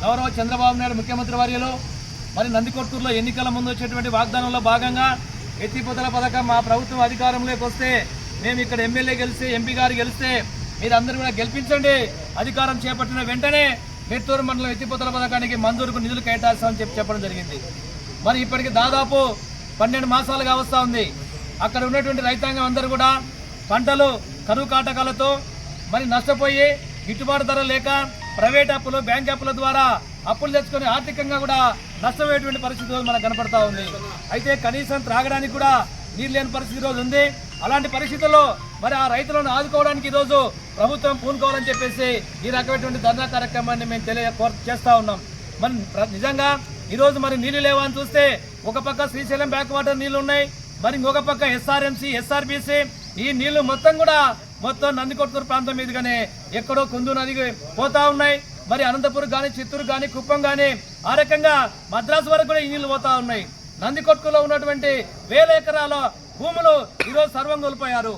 గౌరవ చంద్రబాబు నాయుడు ముఖ్యమంత్రి వర్యులు మరి నందికొట్కూరులో ఎన్నికల ముందు వచ్చేటువంటి వాగ్దానంలో భాగంగా ఎత్తిపోతల పథకం మా ప్రభుత్వం అధికారంలోకి వస్తే మేము ఇక్కడ ఎమ్మెల్యే గెలిస్తే ఎంపీ గారు గెలిస్తే మీరందరూ కూడా గెలిపించండి, అధికారం చేపట్టిన వెంటనే మెట్టూరు మండలం ఎత్తిపోతల పథకానికి మంజూరుకు నిధులు కేటాయిస్తామని చెప్పడం జరిగింది. మరి ఇప్పటికి దాదాపు 12 మాసాలుగా వస్తూ ఉంది. అక్కడ ఉన్నటువంటి రైతాంగం అందరూ కూడా పంటలు కరువు కాటకాలతో మరి నష్టపోయి గిట్టుబాటు ధర లేక ప్రైవేట్ అప్పులు బ్యాంక్ అప్పుల ద్వారా అప్పులు తెచ్చుకొని ఆర్థికంగా కూడా నష్టపోయేటువంటి పరిస్థితి మనకు కనపడతా ఉంది. అయితే కనీసం త్రాగడానికి కూడా నీరు లేని పరిస్థితి ఈరోజు ఉంది. అలాంటి పరిస్థితుల్లో మరి ఆ రైతులను ఆదుకోవడానికి ఈరోజు ప్రభుత్వం పూనుకోవాలని చెప్పేసి ఈ రకమైనటువంటి ధర్నా కార్యక్రమాన్ని మేము చేస్తా ఉన్నాం. మరి నిజంగా ఈరోజు మరి నీళ్లు లేవా అని చూస్తే ఒక పక్క శ్రీశైలం బ్యాక్ వాటర్ నీళ్లు ఉన్నాయి, మరి ఇంకొక పక్క ఎస్ఆర్ఎంసీ ఎస్ఆర్బీసీ ఈ నీళ్లు మొత్తం నందికొట్కూరు ప్రాంతం మీదుగానే ఎక్కడో కుందు నదికి పోతా ఉన్నాయి. మరి అనంతపురం కానీ చిత్తూరు కానీ కుప్పం కానీ ఆ రకంగా మద్రాసు వరకు కూడా ఈ నీళ్లు పోతా ఉన్నాయి. నందికొట్కూరులో ఉన్నటువంటి 1000 ఎకరాల భూములు ఈరోజు సర్వం కోల్పోయారు.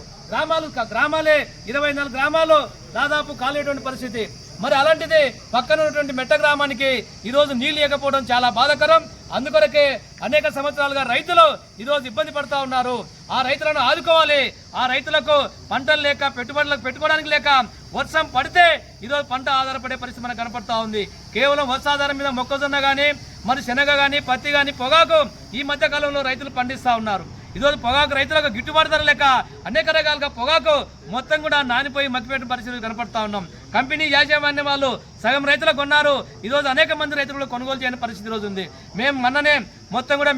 గ్రామాలే 24 గ్రామాలు దాదాపు కాలేటువంటి పరిస్థితి. మరి అలాంటిది పక్కన ఉన్నటువంటి మెట్ట గ్రామానికి ఈరోజు నీళ్లు లేకపోవడం చాలా బాధాకరం. అందుకొరకే అనేక సంవత్సరాలుగా రైతులు ఈరోజు ఇబ్బంది పడుతూ ఉన్నారు. ఆ రైతులను ఆదుకోవాలి. ఆ రైతులకు పంటలు లేక పెట్టుకోవడానికి లేక వర్షం పడితే ఈరోజు పంట ఆధారపడే పరిస్థితి మనకు కనపడతా ఉంది. కేవలం వర్షాధారం మీద మొక్కజొన్న కానీ మరి శనగ కానీ పత్తి కానీ పొగాకు ఈ మధ్య కాలంలో రైతులు పండిస్తూ ఉన్నారు. ఈరోజు పొగాకు రైతులకు గిట్టుబాటు ధర లేక అనేక రకాలుగా పొగాకు మొత్తం కూడా నానిపోయి మగ్గిపోయిన పరిస్థితులు కనపడతా ఉన్నాం. కంపెనీ యాజమాన్యం వాళ్ళు సగం రైతులకు కొన్నారు. ఈరోజు అనేక మంది రైతులు కొనుగోలు చేయని పరిస్థితి ఈరోజు ఉంది. మేము మొన్ననే మొత్తం కూడా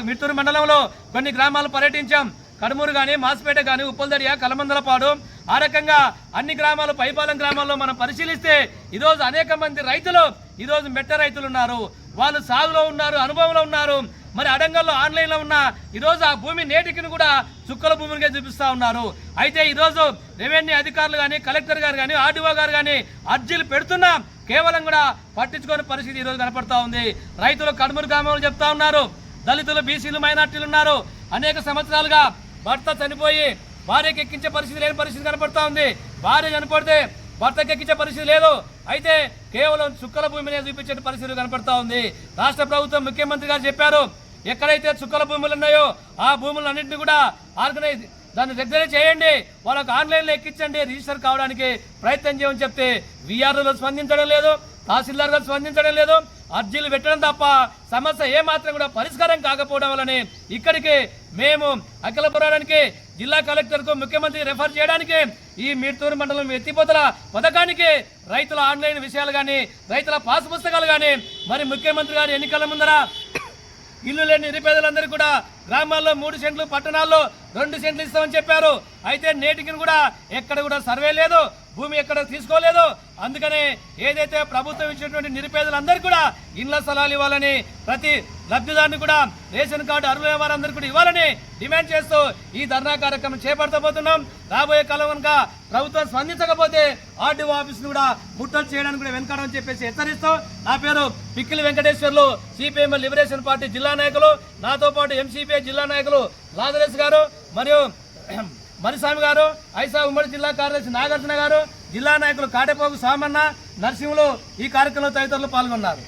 మిట్టూరు మండలంలో కొన్ని గ్రామాలు పర్యటించాం. కడుమూరు కానీ మాసిపేట కానీ ఉప్పల్దడియా కలమందలపాడు ఆ రకంగా అన్ని గ్రామాలు పైపాలెం గ్రామాల్లో మనం పరిశీలిస్తే ఈరోజు అనేక మంది రైతులు ఈరోజు మెట్ట రైతులు ఉన్నారు. వాళ్ళు సాగులో ఉన్నారు, అనుభవంలో ఉన్నారు. మరి అడంగల్లో ఆన్లైన్లో ఉన్న ఈరోజు ఆ భూమి నేటికి కూడా చుక్కల భూమిగా చూపిస్తూ ఉన్నారు. అయితే ఈరోజు రెవెన్యూ అధికారులు కానీ కలెక్టర్ గారు కానీ ఆర్డీఓ గారు కానీ అర్జీలు పెడుతున్నా కేవలం కూడా పట్టించుకోని పరిస్థితి ఈరోజు కనపడతా ఉంది. రైతులు కడుమూరు గ్రామంలో చెప్తా ఉన్నారు, దళితులు బీసీలు మైనార్టీలు ఉన్నారు. అనేక సంవత్సరాలుగా భర్త చనిపోయి భార్యకి ఎక్కించే పరిస్థితి లేని పరిస్థితి కనపడతా ఉంది. భార్య చనిపోతే భర్తకి ఎక్కించే పరిస్థితి లేదు. అయితే కేవలం చుక్కల భూమినే చూపించే పరిస్థితి కనపడతా ఉంది. రాష్ట్ర ప్రభుత్వం ముఖ్యమంత్రి గారు చెప్పారు, ఎక్కడైతే చుక్కల భూములు ఉన్నాయో ఆ భూములన్నింటినీ కూడా దాన్ని రెగ్యులర్ చేయండి, వాళ్ళకు ఆన్లైన్లో ఎక్కించండి, రిజిస్టర్ కావడానికి ప్రయత్నం చేయమని చెప్తే వీఆర్ఓలు స్పందించడం లేదు, తహసీల్దార్ గారు స్పందించడం లేదు. అర్జీలు పెట్టడం తప్ప సమస్య ఏమాత్రం కూడా పరిష్కారం కాకపోవడం వల్లనే ఇక్కడికి మేము అఖిల పోరాడానికి జిల్లా కలెక్టర్కు ముఖ్యమంత్రి రెఫర్ చేయడానికి ఈ మిట్టూరు మండలం ఎత్తిపోతల పథకానికి రైతుల ఆన్లైన్ విషయాలు కానీ రైతుల పాస్ పుస్తకాలు కానీ మరి ముఖ్యమంత్రి గారు ఎన్నికల ముందర ఇల్లు లేని నిరుపేదలందరూ కూడా గ్రామాల్లో 3 సెంట్లు పట్టణాల్లో 2 సెంట్లు ఇస్తామని చెప్పారు. అయితే నేటికి కూడా ఎక్కడ కూడా సర్వే లేదు, భూమి ఎక్కడ తీసుకోలేదు. అందుకనే ఏదైతే ప్రభుత్వం ఇచ్చినటువంటి నిరుపేదలందరూ కూడా ఇళ్ల స్థలాలు ఇవ్వాలని, ప్రతి లబ్ధిదారుని కూడా రేషన్ కార్డు అర్హులైన వారందరూ కూడా ఇవ్వాలని డిమాండ్ చేస్తూ ఈ ధర్నా కార్యక్రమం చేపడతాబోతున్నాం. రాబోయే కాలం కనుక ప్రభుత్వం స్పందించకపోతే ఆర్డీఓ ఆఫీసును కూడా ముట్టడి చేయడానికి కూడా వెనకాడని చెప్పేసి హెచ్చరిస్తూ, నా పేరు Pikkili Venkateswarlu, CPM liberation party జిల్లా నాయకులు, నాతో పాటు ఎంసీపీ జిల్లా నాయకులు లాదరేస్ గారు మరియు మరిస్వామి గారు, ఐసా ఉమ్మడి జిల్లా కార్యదర్శి నాగార్జున గారు, జిల్లా నాయకులు కాటేపోగు సామన్న, నరసింహులు ఈ కార్యక్రమంలో తదితరులు పాల్గొన్నారు.